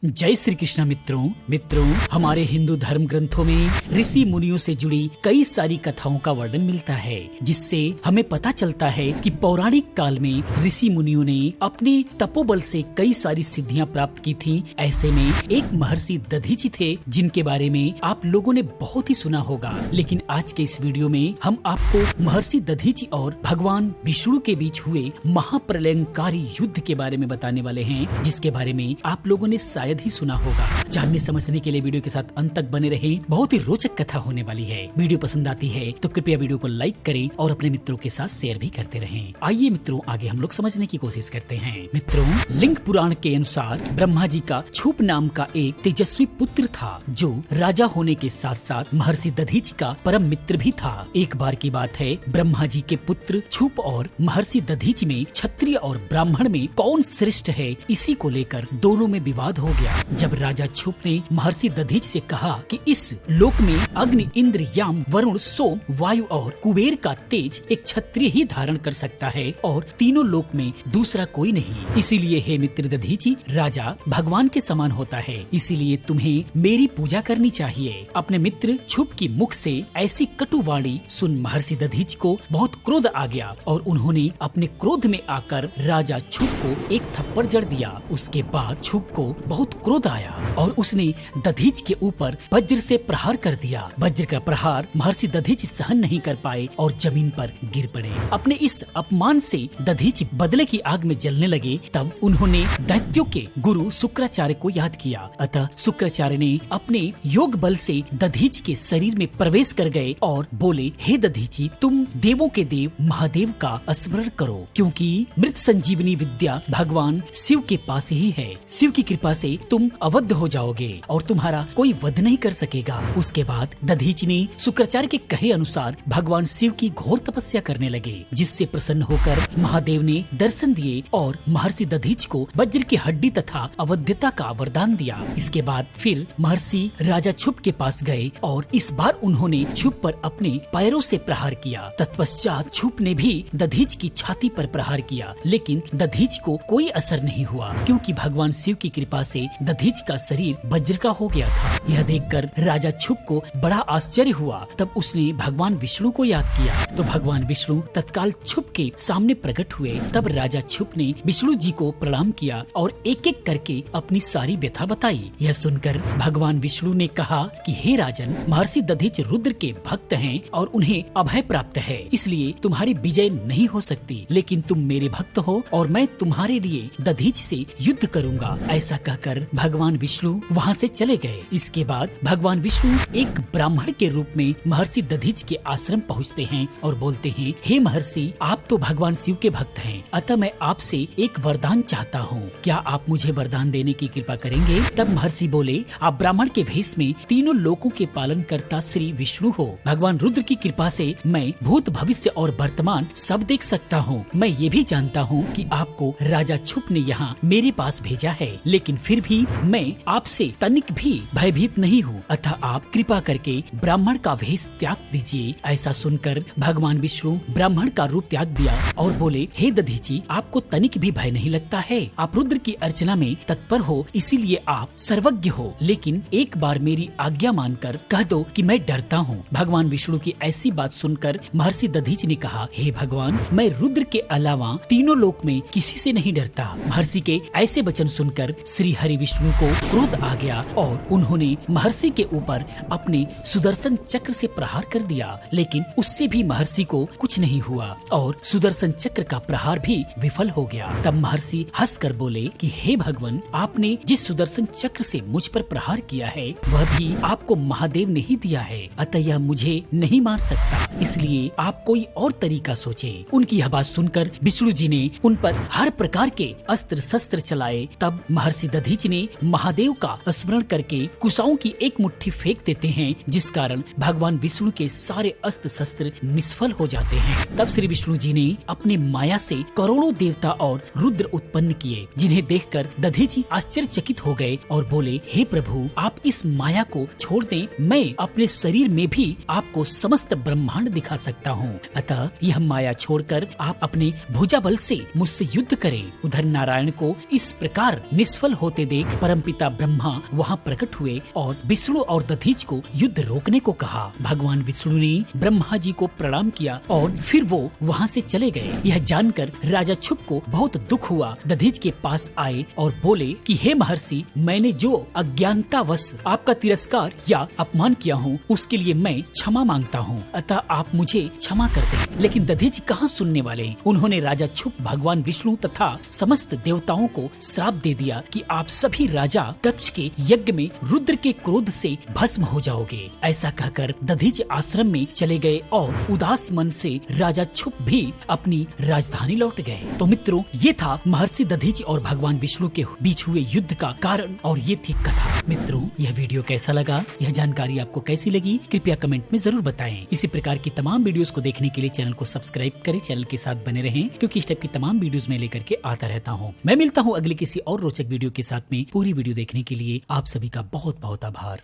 जय श्री कृष्ण मित्रों, हमारे हिंदू धर्म ग्रंथों में ऋषि मुनियों से जुड़ी कई सारी कथाओं का वर्णन मिलता है, जिससे हमें पता चलता है कि पौराणिक काल में ऋषि मुनियों ने अपने तपोबल से कई सारी सिद्धियां प्राप्त की थीं। ऐसे में एक महर्षि दधीचि थे, जिनके बारे में आप लोगों ने बहुत ही सुना होगा। लेकिन आज के इस वीडियो में हम आपको महर्षि दधीचि और भगवान विष्णु के बीच हुए महाप्रलयंकारी युद्ध के बारे में बताने वाले हैं, जिसके बारे में आप लोगों ने शायद ही सुना होगा। जानने समझने के लिए वीडियो के साथ अंत तक बने रहें। बहुत ही रोचक कथा होने वाली है। वीडियो पसंद आती है तो कृपया वीडियो को लाइक करें और अपने मित्रों के साथ शेयर भी करते रहें। आइए मित्रों, आगे हम लोग समझने की कोशिश करते हैं। मित्रों, लिंग पुराण के अनुसार ब्रह्मा जी का क्षुप नाम का एक तेजस्वी पुत्र था, जो राजा होने के साथ साथ महर्षि दधीचि का परम मित्र भी था। एक बार की बात है, ब्रह्मा जी के पुत्र क्षुप और महर्षि दधीचि में क्षत्रिय और ब्राह्मण में कौन श्रेष्ठ है, इसी को लेकर दोनों में विवाद हो गया। जब राजा क्षुप ने महर्षि दधीचि से कहा कि इस लोक में अग्नि, इंद्र, याम, वरुण, सोम, वायु और कुबेर का तेज एक क्षत्रिय ही धारण कर सकता है और तीनों लोक में दूसरा कोई नहीं, इसीलिए हे मित्र दधीचि, राजा भगवान के समान होता है, इसीलिए तुम्हें मेरी पूजा करनी चाहिए। अपने मित्र क्षुप की मुख से ऐसी कटु वाणी सुन महर्षि दधीचि को बहुत क्रोध आ गया और उन्होंने अपने क्रोध में आकर राजा क्षुप को एक थप्पड़ जड़ दिया। उसके बाद क्षुप को बहुत क्रोध आया और उसने दधीचि के ऊपर वज्र से प्रहार कर दिया। वज्र का प्रहार महर्षि दधीचि सहन नहीं कर पाए और जमीन पर गिर पड़े। अपने इस अपमान से दधीचि बदले की आग में जलने लगे। तब उन्होंने दैत्यों के गुरु शुक्राचार्य को याद किया। अतः शुक्राचार्य ने अपने योग बल से दधीचि के शरीर में प्रवेश कर गए और बोले, हे दधीचि, तुम देवों के देव महादेव का स्मरण करो, क्योंकि मृत संजीवनी विद्या भगवान शिव के पास ही है। शिव की कृपा से तुम अवध हो जाओगे और तुम्हारा कोई वध नहीं कर सकेगा। उसके बाद दधीचि ने शुक्राचार्य के कहे अनुसार भगवान शिव की घोर तपस्या करने लगे, जिससे प्रसन्न होकर महादेव ने दर्शन दिए और महर्षि दधीचि को वज्र की हड्डी तथा अवध्यता का वरदान दिया। इसके बाद फिर महर्षि राजा क्षुप के पास गए और इस बार उन्होंने क्षुप पर अपने पैरों से प्रहार किया। तत्पश्चात क्षुप ने भी दधीचि की छाती पर प्रहार किया, लेकिन दधीचि को कोई असर नहीं हुआ, क्योंकि भगवान शिव की कृपा से दधीचि का शरीर वज्र का हो गया था। यह देखकर राजा क्षुप को बड़ा आश्चर्य हुआ। तब उसने भगवान विष्णु को याद किया, तो भगवान विष्णु तत्काल क्षुप के सामने प्रकट हुए। तब राजा क्षुप ने विष्णु जी को प्रणाम किया और एक एक करके अपनी सारी व्यथा बताई। यह सुनकर भगवान विष्णु ने कहा कि हे राजन, महर्षि दधीचि रुद्र के भक्त हैं और उन्हें अभय प्राप्त है, इसलिए तुम्हारी विजय नहीं हो सकती, लेकिन तुम मेरे भक्त हो और मैं तुम्हारे लिए दधीचि से युद्ध करूंगा। ऐसा कहकर भगवान विष्णु वहाँ से चले गए। इसके बाद भगवान विष्णु एक ब्राह्मण के रूप में महर्षि दधीचि के आश्रम पहुँचते हैं और बोलते हैं, हे महर्षि, आप तो भगवान शिव के भक्त हैं, अतः मैं आपसे एक वरदान चाहता हूँ, क्या आप मुझे वरदान देने की कृपा करेंगे? तब महर्षि बोले, आप ब्राह्मण के भेष में तीनों लोकों के पालन करता श्री विष्णु हो। भगवान रुद्र की कृपा से मैं भूत, भविष्य और वर्तमान सब देख सकता हूँ। मैं ये भी जानता हूँ कि आपको राजा क्षुप ने यहाँ मेरे पास भेजा है, लेकिन फिर भी मैं आपसे तनिक भी भयभीत नहीं हूँ, अतः आप कृपा करके ब्राह्मण का भेष त्याग दीजिए। ऐसा सुनकर भगवान विष्णु ब्राह्मण का रूप त्याग दिया और बोले, हे दधीचि, आपको तनिक भी भय नहीं लगता है? आप रुद्र की अर्चना में तत्पर हो, इसीलिए आप सर्वज्ञ हो, लेकिन एक बार मेरी आज्ञा मानकर कह दो कि मैं डरता हूँ। भगवान विष्णु की ऐसी बात सुनकर महर्षि दधीचि ने कहा, हे भगवान, मैं रुद्र के अलावा तीनों लोक में किसी से नहीं डरता। महर्षि के ऐसे वचन सुनकर श्री हरि विष्णु को क्रोध आ गया और उन्होंने महर्षि के ऊपर अपने सुदर्शन चक्र से प्रहार कर दिया, लेकिन उससे भी महर्षि को कुछ नहीं हुआ और सुदर्शन चक्र का प्रहार भी विफल हो गया। तब महर्षि हंसकर बोले कि हे भगवान, आपने जिस सुदर्शन चक्र से मुझ पर प्रहार किया है, वह भी आपको महादेव ने ही दिया है, अतः यह मुझे नहीं मार सकता, इसलिए आप कोई और तरीका सोचे। उनकी यह बात सुनकर विष्णु जी ने उन पर हर प्रकार के अस्त्र शस्त्र चलाए। तब महर्षि दधीचि ने महादेव का स्मरण करके कुशाओं की एक मुट्ठी फेंक देते हैं, जिस कारण भगवान विष्णु के सारे अस्त्र शस्त्र निष्फल हो जाते हैं। तब श्री विष्णु जी ने अपने माया से करोड़ों देवता और रुद्र उत्पन्न किए, जिन्हें देखकर दधीचि आश्चर्यचकित हो गए और बोले, हे प्रभु, आप इस माया को छोड़ दें, मैं अपने शरीर में भी आपको समस्त ब्रह्मांड दिखा सकता हूँ। अतः यह माया छोड़कर आप अपने भुजा बल से मुझसे युद्ध करें। उधर नारायण को इस प्रकार निष्फल होते देख परमपिता ब्रह्मा वहाँ प्रकट हुए और विष्णु और दधीच को युद्ध रोकने को कहा। भगवान विष्णु ने ब्रह्मा जी को प्रणाम किया और फिर वो वहाँ से चले गए। यह जानकर राजा क्षुप को बहुत दुख हुआ। दधीच के पास आए और बोले कि हे महर्षि, मैंने जो अज्ञानतावश आपका तिरस्कार या अपमान किया हूँ उसके लिए मैं क्षमा मांगता हूँ, अतः आप मुझे क्षमा कर दें। लेकिन दधीच कहाँ सुनने वाले। उन्होंने राजा क्षुप, भगवान विष्णु तथा समस्त देवताओं को श्राप दे दिया कि आप सभी राजा दक्ष के यज्ञ में रुद्र के क्रोध से भस्म हो जाओगे। ऐसा कहकर दधीच आश्रम में चले गए और उदास मन से राजा क्षुप भी अपनी राजधानी लौट गए। तो मित्रों, ये था महर्षि दधीच और भगवान विष्णु के बीच हुए युद्ध का कारण और ये थी कथा। मित्रों, यह वीडियो कैसा लगा, यह जानकारी आपको कैसी लगी, कृपया कमेंट में जरूर बताएं। इसी प्रकार की तमाम वीडियोस को देखने के लिए चैनल को सब्सक्राइब करें, चैनल के साथ बने रहें, क्योंकि इस टाइप की तमाम वीडियोस में लेकर के आता रहता हूँ। मैं मिलता हूँ अगले किसी और रोचक वीडियो के साथ में। पूरी वीडियो देखने के लिए आप सभी का बहुत बहुत आभार।